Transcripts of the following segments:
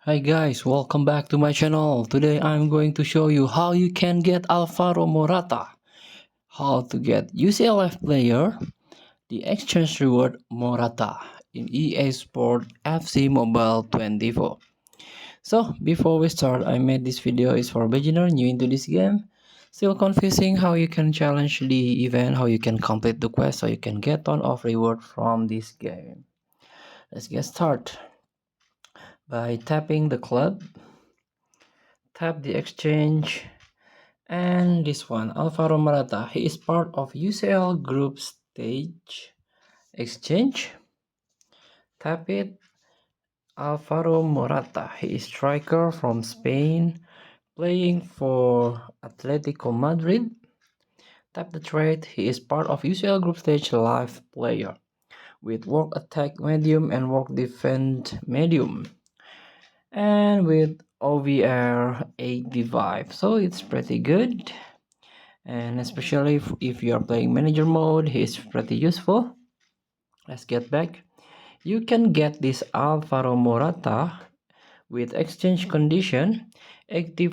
Hi guys, welcome back to my channel. Today I'm going to show you how you can get Alvaro Morata, how to get UCLF player, the exchange reward Morata in EA Sport FC Mobile 24. So before we start, I made this video is for beginner new into this game. Still confusing how you can challenge the event, how you can complete the quest, so you can get ton of reward from this game. Let's get started by tapping the club, tap the exchange. And this one, Alvaro Morata, he is part of UCL group stage exchange. Tap it. Alvaro Morata, he is striker from Spain, playing for Atletico Madrid. Tap the trade, he is part of UCL group stage live player with work attack medium and work defense medium. And with OVR 85, so it's pretty good. And especially if you are playing manager mode, he's pretty useful. Let's get back. You can get this Alvaro Morata with exchange condition 80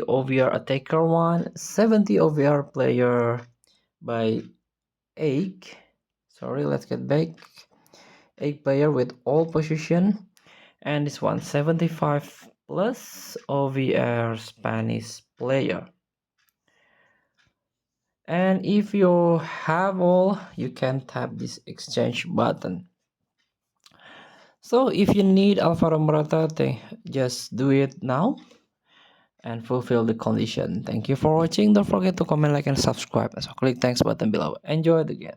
OVR attacker 1, 70 OVR player by 8. Sorry, let's get back. 8 player with all position, and this one 75 plus OVR Spanish player. And if you have all, you can tap this exchange button. So if you need Alvaro Morata, just do it now and fulfill the condition. Thank you for watching. Don't forget to comment, like, and subscribe. So click thanks button below. Enjoy the game.